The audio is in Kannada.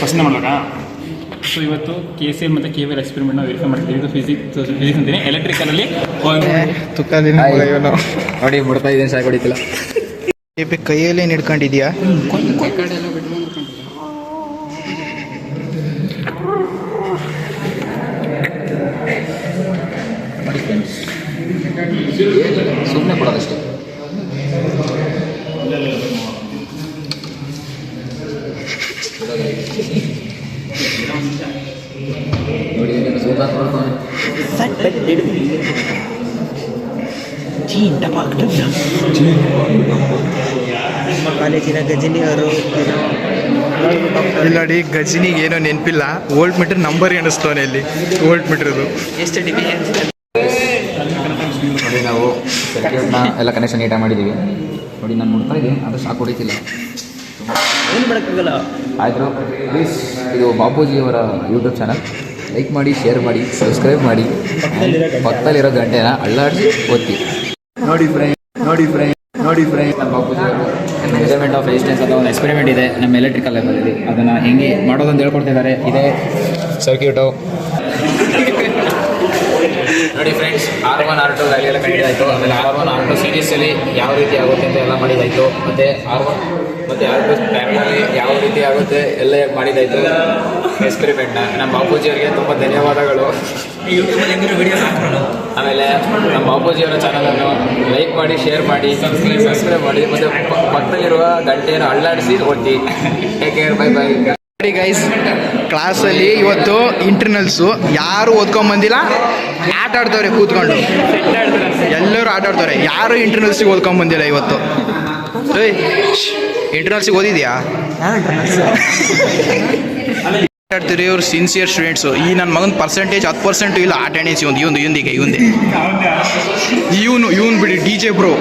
ಫಸ್ಟ್ನೇ ಮಾಡ್ಬೇಕಾ? ಸೊ ಇವತ್ತು KCL ಮತ್ತು KVL ಎಕ್ಸ್ಪೆರಿಮೆಂಟ್ನ ವೆರಿಫೈ ಮಾಡ್ತೀವಿ. ಇದು ಫಿಸಿಕ್ಸ್ ಅಂತೀನಿ. ಎಲೆಕ್ಟ್ರಿಕಲಲ್ಲಿ ತುಕ್ಕದಿನ ನೋಡಿ ಬಿಡ್ತಾ ಇದ್ದೀನಿ, ಸಾಕು ಹೊಡಿತಿಲ್ಲ. ಕೈಯಲ್ಲೇ ಹಿಡ್ಕೊಂಡಿದ್ಯಾ? ಸುಮ್ಮನೆ ಕೊಡೋದಷ್ಟೇ. ನೋಡಿ ನಮ್ಮ ಕಾಲೇಜಿನ ಗಜನಿ ಅವರು ಇಲ್ಲಿ ನೋಡಿ, ಗಜನಿಗೆ ಏನೋ ನೆನಪಿಲ್ಲ. ವೋಲ್ಟ್ ಮೀಟರ್ ನಂಬರ್ ಎಣಿಸ್ತವನೆ ಇಲ್ಲಿ. ವೋಲ್ಟ್ ಮೀಟರ್ದು ಎಷ್ಟು ಡಿಫಿಷಿಯನ್ಸಿ. ನೋಡಿ ನಾವು ಸರ್ಕ್ಯೂಟ್ನ ಎಲ್ಲ ಕನೆಕ್ಷನ್ ನೀಟಾಗಿ ಮಾಡಿದ್ದೀವಿ. ನೋಡಿ ನಾನು ನೋಡ್ತಾ ಇದ್ದೀನಿ, ಅದು ಸಾಕು ಹೊಡಿತಿಲ್ಲ. ಏನು ಮಾಡೋಕ್ಕಾಗಲ್ಲ. ಆಯಿತು, ಪ್ಲೀಸ್ ಇದು ಬಾಪೂಜಿಯವರ ಯೂಟ್ಯೂಬ್ ಚಾನಲ್ ಲೈಕ್ ಮಾಡಿ, ಶೇರ್ ಮಾಡಿ, ಸಬ್ಸ್ಕ್ರೈಬ್ ಮಾಡಿ, ಪಕ್ಕದಲ್ಲಿರೋ ಗಂಟೆನ ಅಳ್ಳಾಡಿಸಿ ಒತ್ತಿ. ನೋಡಿ ಫ್ರೆಂಡ್ ನಮ್ಮ ಬಾಪೂಜಿಯವರು ಮೆಜರ್ಮೆಂಟ್ ಆಫ್ ರೆಸಿಸ್ಟೆನ್ಸ್ ಅಂತ ಒಂದು ಎಕ್ಸ್ಪೆರಿಮೆಂಟ್ ಇದೆ ನಮ್ಮ ಎಲೆಕ್ಟ್ರಿಕಲ್ ಲೆವೆಲಲ್ಲಿ. ಅದನ್ನು ಹೆಂಗೆ ಮಾಡೋದಂತ ಹೇಳ್ಕೊಡ್ತಿದ್ದಾರೆ. ಇದೇ ಸರ್ಕ್ಯೂಟು. ನೋಡಿ ಫ್ರೆಂಡ್ಸ್, R1 R2 ವ್ಯಾಲ್ಯೂ ಎಲ್ಲ ಕಂಡಿದ್ದಾಯಿತು. ಆಮೇಲೆ R1 R2 ಸೀರೀಸಲ್ಲಿ ಯಾವ ರೀತಿ ಆಗುತ್ತೆ ಅಂತ ಎಲ್ಲ ಮಾಡಿದ್ದಾಯಿತು. ಮತ್ತು R1 ಮತ್ತು R2 ಪ್ಯಾರಲಲ್ಲಿ ಯಾವ ರೀತಿ ಆಗುತ್ತೆ ಎಲ್ಲ ಮಾಡಿದ್ದಾಯಿತು ಎಕ್ಸ್ಪೆರಿಮೆಂಟ್ನ. ನಮ್ಮ ಬಾಪೂಜಿಯವರಿಗೆ ತುಂಬ ಧನ್ಯವಾದಗಳು. ಆಮೇಲೆ ನಮ್ಮ ಬಾಪೂಜಿಯವರ ಚಾನಲನ್ನು ಲೈಕ್ ಮಾಡಿ, ಶೇರ್ ಮಾಡಿ, ಸಬ್ಸ್ಕ್ರೈಬ್ ಮಾಡಿ, ಮತ್ತು ಪಕ್ಕದಲ್ಲಿರುವ ಗಂಟೆಯನ್ನು ಅಳ್ಳಾಡಿಸಿ ಒತ್ತಿ. Take care, bye bye. ನೋಡಿ ಗೈಸ್, ಕ್ಲಾಸಲ್ಲಿ ಇವತ್ತು ಇಂಟರ್ನಲ್ಸು ಯಾರು ಓದ್ಕೊಂಬಂದಿಲ್ಲ, ಆಟ ಆಡ್ತವ್ರೆ ಕೂತ್ಕೊಂಡು. ಎಲ್ಲರೂ ಆಟ ಆಡ್ತವ್ರೆ. ಯಾರು ಇಂಟರ್ನಲ್ಸಿಗೆ ಓದ್ಕೊಂಬಂದಿಲ್ಲ ಇವತ್ತು. ಇಂಟರ್ನಲ್ಸಿಗೆ ಓದಿದ್ಯಾ? ಆಡ್ತೀರಿ ಇವ್ರು ಸಿನ್ಸಿಯರ್ ಸ್ಟೂಡೆಂಟ್ಸು. ಈ ನನ್ನ ಮಗನ ಪರ್ಸೆಂಟೇಜ್ 10% ಇಲ್ಲ ಅಟೆಂಡೆನ್ಸ್. ಇವನು ಬಿಡಿ DJ ಬ್ರೋ.